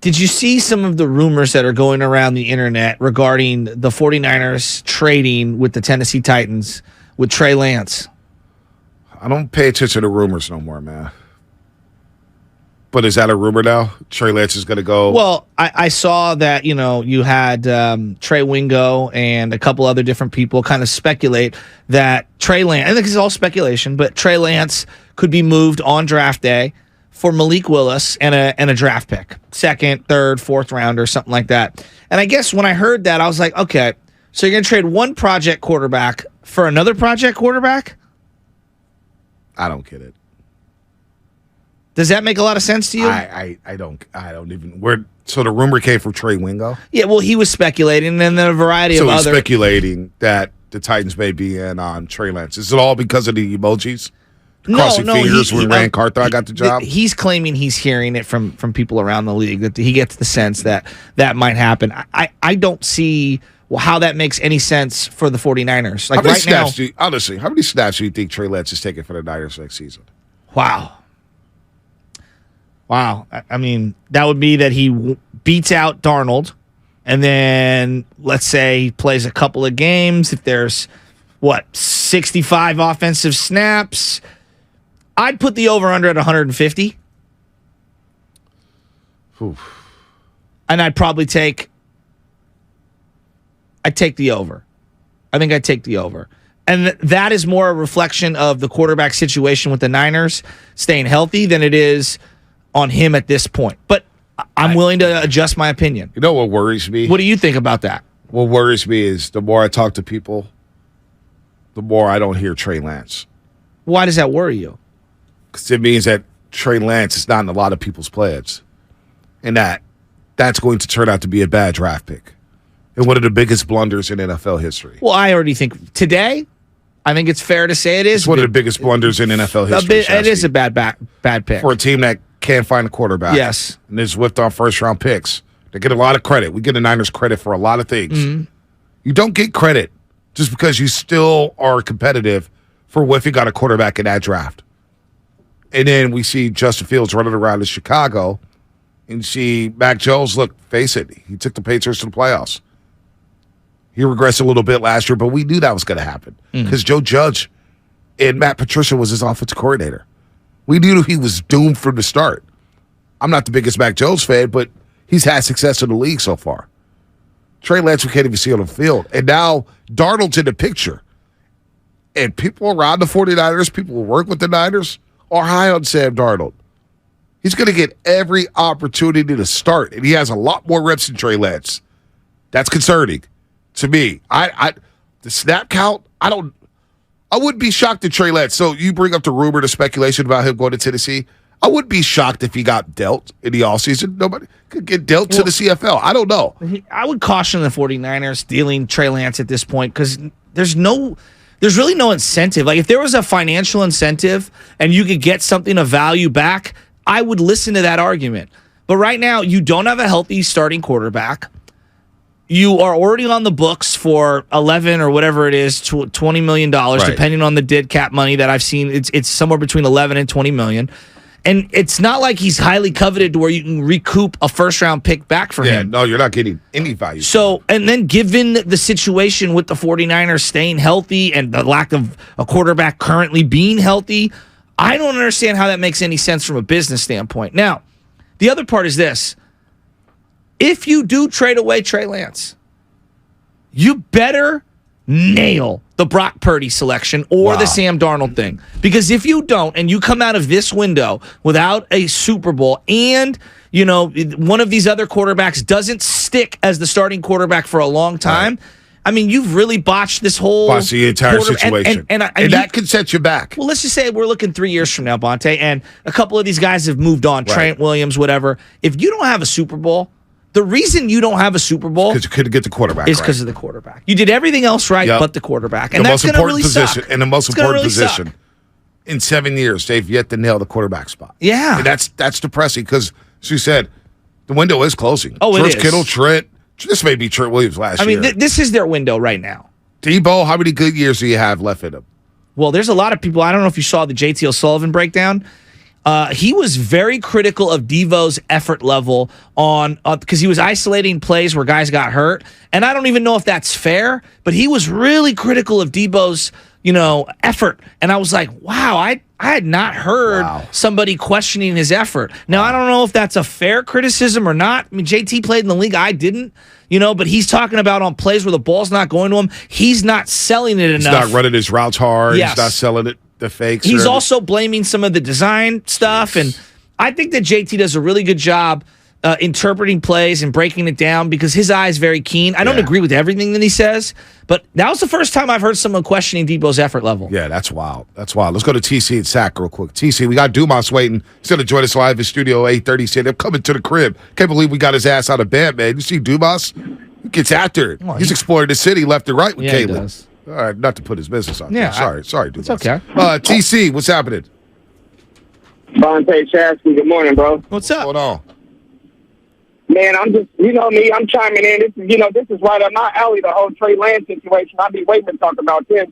Did you see some of the rumors that are going around the internet regarding the 49ers trading with the Tennessee Titans with Trey Lance? I don't pay attention to rumors no more, man. But is that a rumor now? Trey Lance is going to go? Well, I saw that, you had Trey Wingo and a couple other different people kind of speculate that Trey Lance, I think it's all speculation, but Trey Lance could be moved on draft day for Malik Willis and a draft pick, second, third, fourth round or something like that. And I guess when I heard that, I was like, okay, so you're going to trade one project quarterback for another project quarterback? I don't get it. Does that make a lot of sense to you? I don't even. So the rumor came from Trey Wingo? Yeah, well, he was speculating, and then a variety of other. So he's speculating that the Titans may be in on Trey Lance. Is it all because of the emojis? Crossing fingers when Rand Carthon got the job? He's claiming he's hearing it from people around the league, that he gets the sense that might happen. I don't see how that makes any sense for the 49ers. Like right now, honestly, how many snaps do you think Trey Lance is taking for the Niners next season? Wow. I mean, that would be that he beats out Darnold, and then let's say he plays a couple of games. If there's, 65 offensive snaps, I'd put the over-under at 150. Oof. And I'd take the over. I think I'd take the over. And that is more a reflection of the quarterback situation with the Niners staying healthy than it is on him at this point. But I'm willing to adjust my opinion. You know what worries me? What do you think about that? What worries me is the more I talk to people, the more I don't hear Trey Lance. Why does that worry you? Because it means that Trey Lance is not in a lot of people's plans. And that's going to turn out to be a bad draft pick. And one of the biggest blunders in NFL history. Well, I already think today, I think it's fair to say it is. It's one of the biggest blunders in NFL history. It is a bad pick. For a team that can't find a quarterback. Yes. And is whipped on first-round picks. They get a lot of credit. We get the Niners credit for a lot of things. Mm-hmm. You don't get credit just because you still are competitive for whiffing on a quarterback in that draft. And then we see Justin Fields running around in Chicago and see Mac Jones, look, face it, he took the Patriots to the playoffs. He regressed a little bit last year, but we knew that was going to happen because Joe Judge and Matt Patricia was his offensive coordinator. We knew he was doomed from the start. I'm not the biggest Mac Jones fan, but he's had success in the league so far. Trey Lance, we can't even see on the field. And now Darnold's in the picture. And people around the 49ers, people who work with the Niners, are high on Sam Darnold. He's going to get every opportunity to start, and he has a lot more reps than Trey Lance. That's concerning to me. The snap count, I wouldn't be shocked if Trey Lance. So you bring up the rumor, the speculation about him going to Tennessee. I wouldn't be shocked if he got dealt in the offseason. Nobody could get dealt to the CFL. I don't know. I would caution the 49ers dealing Trey Lance at this point because there's really no incentive. Like if there was a financial incentive and you could get something of value back, I would listen to that argument. But right now, you don't have a healthy starting quarterback. You are already on the books for 11 or whatever it is, $20 million, depending on the dead cap money that I've seen. It's somewhere between 11 and 20 million. And it's not like he's highly coveted to where you can recoup a first-round pick back for him. Yeah, no, you're not getting any value. So, and then given the situation with the 49ers staying healthy and the lack of a quarterback currently being healthy, I don't understand how that makes any sense from a business standpoint. Now, the other part is this. If you do trade away Trey Lance, you better nail the Brock Purdy selection or the Sam Darnold thing. Because if you don't, and you come out of this window without a Super Bowl and, one of these other quarterbacks doesn't stick as the starting quarterback for a long time, I mean, you've really botched this whole... Botched the entire situation. And that can set you back. Well, let's just say we're looking 3 years from now, Bonte, and a couple of these guys have moved on, Trent Williams, whatever. If you don't have a Super Bowl... The reason you don't have a Super Bowl because you couldn't get the quarterback is because of the quarterback. You did everything else right but the quarterback. And that's going to really suck. And the most important position in 7 years, they've yet to nail the quarterback spot. Yeah. And that's depressing because, as you said, the window is closing. Oh, George it is. Kittle, Trent. This may be Trent Williams last year. I mean, this is their window right now. Debo, how many good years do you have left in him? Well, there's a lot of people. I don't know if you saw the JT O'Sullivan breakdown. He was very critical of Devo's effort level on because he was isolating plays where guys got hurt, and I don't even know if that's fair. But he was really critical of Devo's effort, and I was like, wow, I had not heard somebody questioning his effort. Now I don't know if that's a fair criticism or not. I mean, JT played in the league, I didn't. But he's talking about on plays where the ball's not going to him, he's not selling it enough. He's not running his routes hard. Yes. He's not selling it. The fakes. He's also blaming some of the design stuff, and I think that JT does a really good job interpreting plays and breaking it down because his eye is very keen. I don't agree with everything that he says, but that was the first time I've heard someone questioning Devo's effort level. Yeah, that's wild. That's wild. Let's go to TC and Sack real quick. TC, we got Dumas waiting. He's going to join us live in studio 8:30. Said I'm coming to the crib. Can't believe we got his ass out of bed, man. You see Dumas? He gets after it. He's exploring the city left and right with Caleb. He does. All right, not to put his business on. Yeah, sorry, dude. It's okay. TC, what's happening? Vontae Chasky, good morning, bro. What's up? What's going on? Man, I'm just, me, I'm chiming in. This is right up my alley, the whole Trey Lance situation. I'll be waiting to talk about this.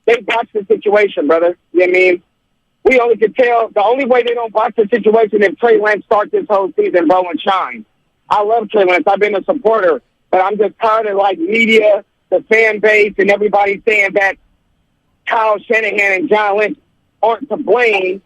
They watch the situation, brother. You know what I mean? We only could tell, the only way they don't watch the situation if Trey Lance starts this whole season, bro, and shine. I love Trey Lance. I've been a supporter. But I'm just tired of, media, the fan base, and everybody saying that Kyle Shanahan and John Lynch aren't to blame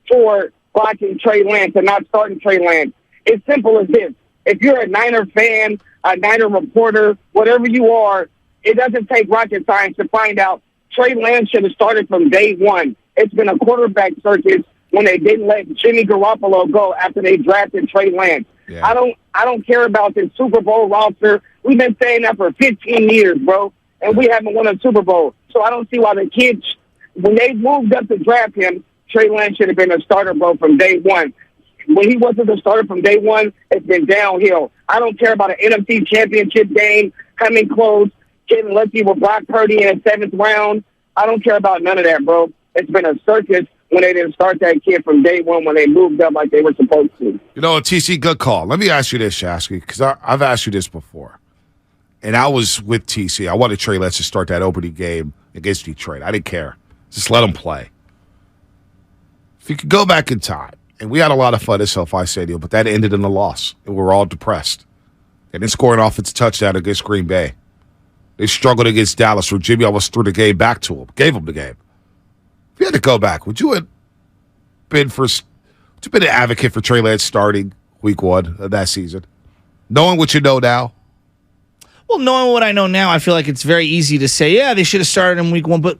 for watching Trey Lance and not starting Trey Lance. It's simple as this. If you're a Niner fan, a Niner reporter, whatever you are, it doesn't take rocket science to find out Trey Lance should have started from day one. It's been a quarterback circus when they didn't let Jimmy Garoppolo go after they drafted Trey Lance. Yeah. I don't care about this Super Bowl roster. We've been saying that for 15 years, bro, and we haven't won a Super Bowl. So I don't see why the kids, when they moved up to draft him, Trey Lance should have been a starter, bro, from day one. When he wasn't the starter from day one, it's been downhill. I don't care about an NFC championship game, coming close, getting lucky with Brock Purdy in the 7th round. I don't care about none of that, bro. It's been a circus when they didn't start that kid from day one when they moved up like they were supposed to. TC, good call. Let me ask you this, Shasky, because I've asked you this before. And I was with TC. I wanted Trey Lance to start that opening game against Detroit. I didn't care. Just let him play. If you could go back in time, and we had a lot of fun at SoFi Stadium, but that ended in a loss, and we were all depressed. And then scoring an offensive touchdown against Green Bay. They struggled against Dallas, where Jimmy almost threw the game back to him, gave him the game. If you had to go back, would you have been an advocate for Trey Lance starting week 1 of that season? Knowing what you know now? Well, knowing what I know now, I feel like it's very easy to say, yeah, they should have started in week 1. But,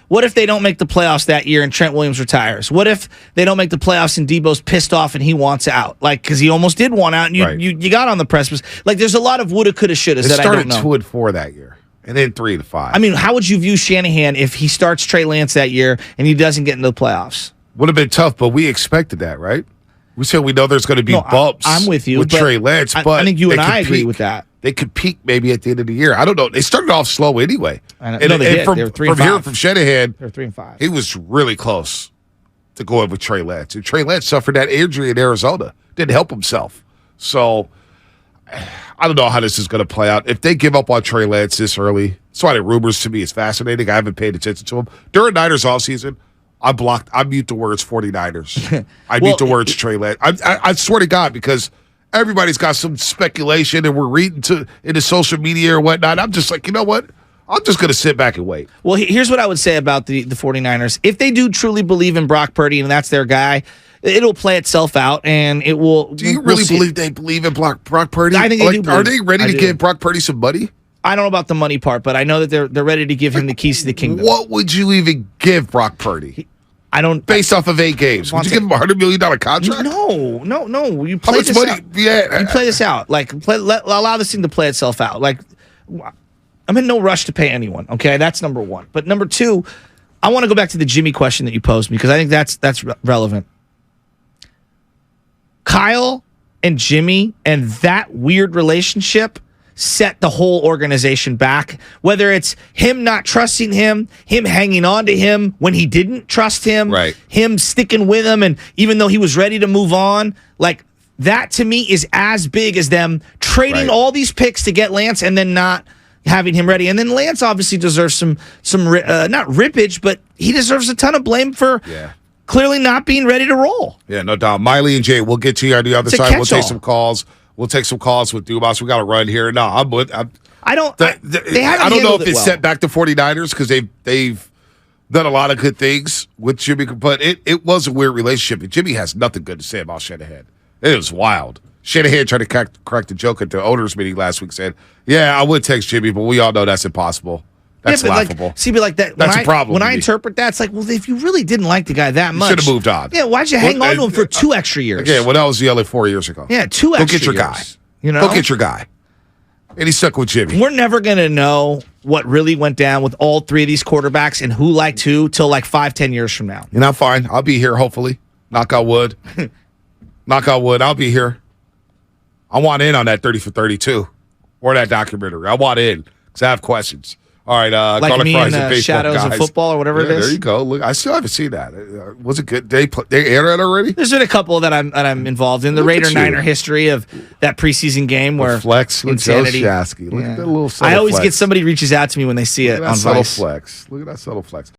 what if they don't make the playoffs that year and Trent Williams retires? What if they don't make the playoffs and Debo's pissed off and he wants out? Because he almost did want out and you got on the precipice. There's a lot of woulda, coulda, shouldas that I don't know. They started 2-4 that year and then 3-5. I mean, how would you view Shanahan if he starts Trey Lance that year and he doesn't get into the playoffs? Would have been tough, but we expected that, right? We said we know there's going to be bumps. I'm with you. With Trey Lance, but I think you and I agree with that. They could peak maybe at the end of the year. I don't know. They started off slow anyway. They did. From, they were 3-5. From hearing from Shanahan, they were 3-5. He was really close to going with Trey Lance. And Trey Lance suffered that injury in Arizona. Didn't help himself. So I don't know how this is going to play out. If they give up on Trey Lance this early, that's why the rumors to me is fascinating. I haven't paid attention to them. During Niners offseason, I mute the words 49ers. I mute the words Trey Lance. I swear to God, because everybody's got some speculation and we're reading into social media or whatnot. I'm just like, you know what? I'm just going to sit back and wait. Well, here's what I would say about the 49ers. If they do truly believe in Brock Purdy and that's their guy, it'll play itself out and it will. Do you really believe they believe in Brock Purdy? I think they do. Are they ready to give Brock Purdy some money? I don't know about the money part, but I know that they're ready to give him the keys to the kingdom. What would you even give Brock Purdy? Based off of 8 games. Would you give him a $100 million contract? No. You play How much this money? out. Yeah. You play this out. Allow this thing to play itself out. I'm in no rush to pay anyone. Okay, that's number 1. But number 2, I want to go back to the Jimmy question that you posed me because I think that's relevant. Kyle and Jimmy and that weird relationship set the whole organization back, whether it's him not trusting him hanging on to him when he didn't trust him, right, him sticking with him, and even though he was ready to move on, that to me is as big as them trading all these picks to get Lance and then not having him ready. And then Lance obviously deserves some not rippage, but he deserves a ton of blame for clearly not being ready to roll. Yeah, no doubt. Miley and Jay, we'll get to you on the other It's a side. We'll take catch-all. some calls. We'll take some calls with Dubas. We got to run here. No, I'm with. I don't. They haven't I don't know handled if it it's well. set back to 49ers because they've done a lot of good things with Jimmy, but it was a weird relationship. And Jimmy has nothing good to say about Shanahan. It was wild. Shanahan tried to correct the joke at the owners meeting last week. Said, "Yeah, I would text Jimmy, but we all know that's impossible. That's but laughable." Like that. That's a problem When to I me. interpret that, it's like, well, if you really didn't like the guy that much, should have moved on. Yeah, why'd you hang on to him for 2 extra years? Again, when I was yelling 4 years ago. Yeah, 2 Go extra get your years. guy. You know, Go get your guy. And he stuck with Jimmy. We're never going to know what really went down with all 3 of these quarterbacks and who liked who till like 5-10 years from now. You know, fine. I'll be here, hopefully. Knock on wood. Knock on wood. I'll be here. I want in on that 30 for 32 or that documentary. I want in because I have questions. All right. Like Garlic me Fries in and baseball Shadows guys. of Football or whatever it is. There you go. Look, I still haven't seen that. Was it good? They aired it already? There's been a couple that I'm involved in. The Look at Raider you. Niner history of that preseason game where Flex with Joe insanity. Shasky. Look at that little I subtle always flex. get somebody reaches out to me when they see Look it at that on subtle Vice. flex. Look at that subtle flex.